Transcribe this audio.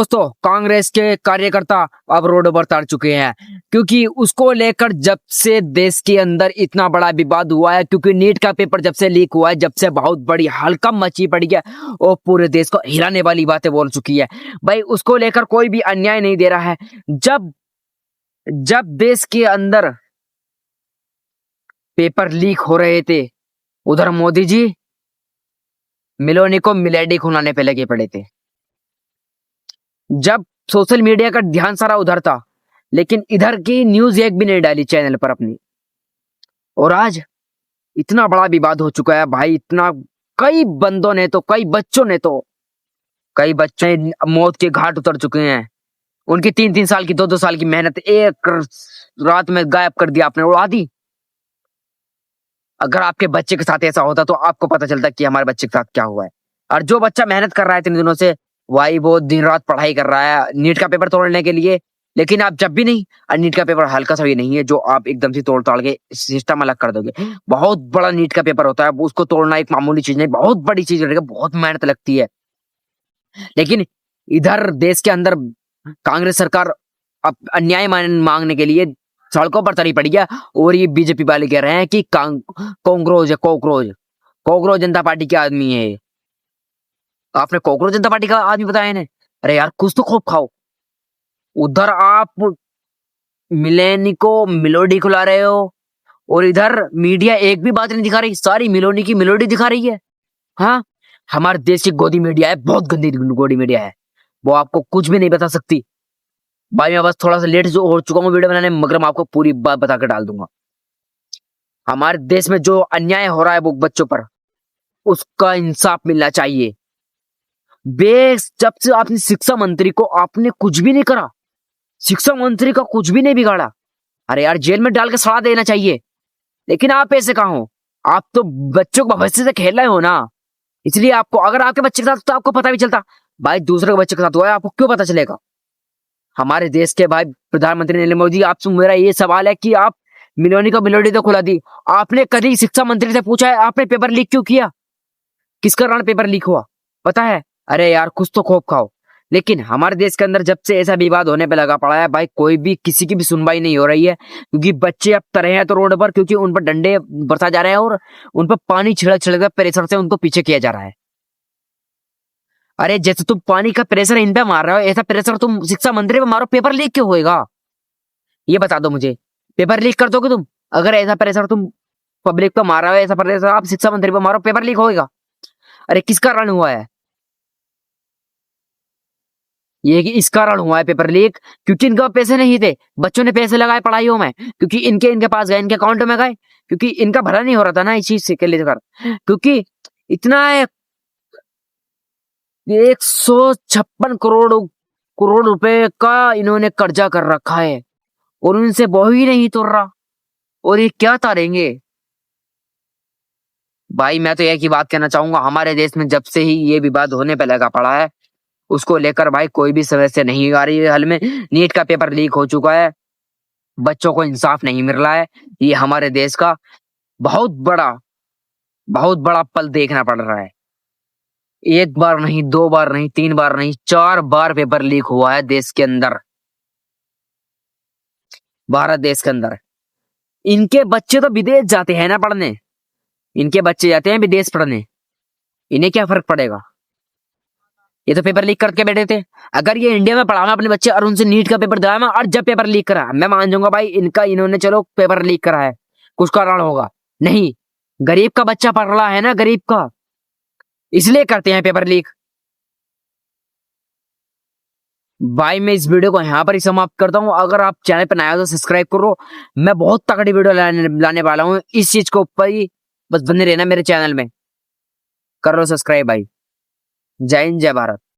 दोस्तों, कांग्रेस के कार्यकर्ता अब रोड पर उतर चुके हैं क्योंकि उसको लेकर जब से देश के अंदर इतना बड़ा विवाद हुआ है, क्योंकि नीट का पेपर जब से लीक हुआ है, जब से बहुत बड़ी हड़कंप मची पड़ी है और पूरे देश को हिलाने वाली बातें बोल चुकी है। भाई उसको लेकर कोई भी अन्याय नहीं दे रहा है। जब जब देश के अंदर पेपर लीक हो रहे थे, उधर मोदी जी मिलोनी को मिलेडी खुलाने पे लगे पड़े थे। जब सोशल मीडिया का ध्यान सारा उधर था, लेकिन इधर की न्यूज एक भी नहीं डाली चैनल पर अपनी। और आज इतना बड़ा विवाद हो चुका है भाई, इतना कई बंदों ने तो कई बच्चे मौत के घाट उतर चुके हैं। उनकी 3-3 साल की 2-2 साल की मेहनत एक रात में गायब कर दिया आपने, उड़ा दी। अगर आपके बच्चे के साथ ऐसा होता तो आपको पता चलता कि हमारे बच्चे के साथ क्या हुआ है। और जो बच्चा मेहनत कर रहा है 3 दिनों से, भाई वो दिन रात पढ़ाई कर रहा है नीट का पेपर तोड़ने के लिए, लेकिन आप जब भी नहीं, और नीट का पेपर हल्का सा भी नहीं है जो आप एकदम से तोड़ ताड़ के सिस्टम अलग कर दोगे। बहुत बड़ा नीट का पेपर होता है, उसको तोड़ना एक मामूली चीज नहीं, बहुत बड़ी चीज रहेगा, बहुत मेहनत लगती है। लेकिन इधर देश के अंदर कांग्रेस सरकार अब अन्याय मांगने के लिए सड़कों पर चली पड़ी है। और ये बीजेपी वाले कह रहे हैं कि कॉकरोच है, कॉकरोच जनता पार्टी के आदमी है। आपने कॉकरोच जनता पार्टी का आदमी बताया इन्हें? अरे यार कुछ तो खूब खाओ। उधर आप मिलेनी को मिलोडी खिला रहे हो और इधर मीडिया एक भी बात नहीं दिखा रही, सारी मिलोनी की मिलोडी दिखा रही है। हाँ, हमारे देश की गोदी मीडिया है, बहुत गंदी गोदी मीडिया है, वो आपको कुछ भी नहीं बता सकती। भाई मैं बस थोड़ा सा लेट जो हो चुका हूँ वीडियो बनाने में, मगर मैं आपको पूरी बात बता कर डाल दूंगा। हमारे देश में जो अन्याय हो रहा है वो बच्चों पर, उसका इंसाफ मिलना चाहिए। बेस जब से आपने शिक्षा मंत्री को आपने कुछ भी नहीं करा, शिक्षा मंत्री का कुछ भी नहीं बिगाड़ा। अरे यार जेल में डाल के सड़ा देना चाहिए। लेकिन आप ऐसे कहाँ हो? आप तो बच्चों को भविष्य से खेल रहे हो ना, इसलिए आपको, अगर आपके बच्चे के साथ तो आपको पता भी चलता। भाई दूसरे के बच्चे के साथ हुआ है, आपको क्यों पता चलेगा? हमारे देश के भाई प्रधानमंत्री नरेंद्र मोदी, आपसे मेरा ये सवाल है कि आप मिलोनी का मिलोडी तो खुला दी, आपने कभी शिक्षा मंत्री से पूछा है आपने पेपर लीक क्यों किया? किस कारण पेपर लीक हुआ पता है? अरे यार कुछ तो खूब खाओ। लेकिन हमारे देश के अंदर जब से ऐसा विवाद होने पे लगा पड़ा है भाई, कोई भी किसी की भी सुनवाई नहीं हो रही है, क्योंकि बच्चे अब तरह हैं तो रोड पर, क्योंकि उन पर डंडे बरसा जा रहे हैं और उन पर पानी छिड़क छिड़क कर प्रेशर से उनको पीछे किया जा रहा है। अरे जैसे तुम पानी का प्रेशर इन पे मार रहे हो, ऐसा प्रेशर तुम शिक्षा मंत्री पे मारो, पेपर लीक क्यों होएगा? ये बता दो मुझे, पेपर लीक कर दोगे तुम? अगर ऐसा प्रेशर तुम पब्लिक पे मार रहे हो, ऐसा प्रेशर आप शिक्षा मंत्री पे मारो, पेपर लीक होएगा? अरे किस कारण हुआ है ये? कि इस कारण हुआ है पेपर लीक क्योंकि इनके पास पैसे नहीं थे, बच्चों ने पैसे लगाए पढ़ाइयों में, क्योंकि इनके पास गए, इनके अकाउंट में गए, क्योंकि इनका भला नहीं हो रहा था ना इस चीज से के लेकर। क्योंकि इतना 156 करोड़ रुपए का इन्होंने कर्जा कर रखा है और उनसे वो ही नहीं तुर रहा, और ये क्या तारेंगे? भाई मैं तो एक ही बात कहना चाहूंगा, हमारे देश में जब से ही ये विवाद होने पे लगा पड़ा है, उसको लेकर भाई कोई भी सदस्य नहीं आ रही है हल में। नीट का पेपर लीक हो चुका है, बच्चों को इंसाफ नहीं मिल रहा है, ये हमारे देश का बहुत बड़ा पल देखना पड़ रहा है। एक बार नहीं, 2 बार नहीं, 3 बार नहीं, 4 बार पेपर लीक हुआ है देश के अंदर, भारत देश के अंदर। इनके बच्चे तो विदेश जाते हैं ना पढ़ने, इनके बच्चे जाते हैं विदेश पढ़ने, इन्हें क्या फर्क पड़ेगा? ये तो पेपर लीक करके बैठे थे। अगर ये इंडिया में पढ़ाना अपने बच्चे और उनसे नीट का पेपर दिलाना, और जब पेपर लीक करा मैं मान जाऊंगा भाई इन्होंने चलो पेपर लीक करा है, कुछ कारण होगा। नहीं, गरीब का बच्चा पढ़ रहा है ना, गरीब का, इसलिए करते हैं पेपर लीक। भाई मैं इस वीडियो को यहाँ पर ही समाप्त करता हूँ। अगर आप चैनल पर नया हो तो सब्सक्राइब करो, मैं बहुत तगड़ी वीडियो लाने वाला हूँ इस चीज के ऊपर ही, बस बने रहना मेरे चैनल में। कर लो सब्सक्राइब भाई। जय हिंद, जय भारत।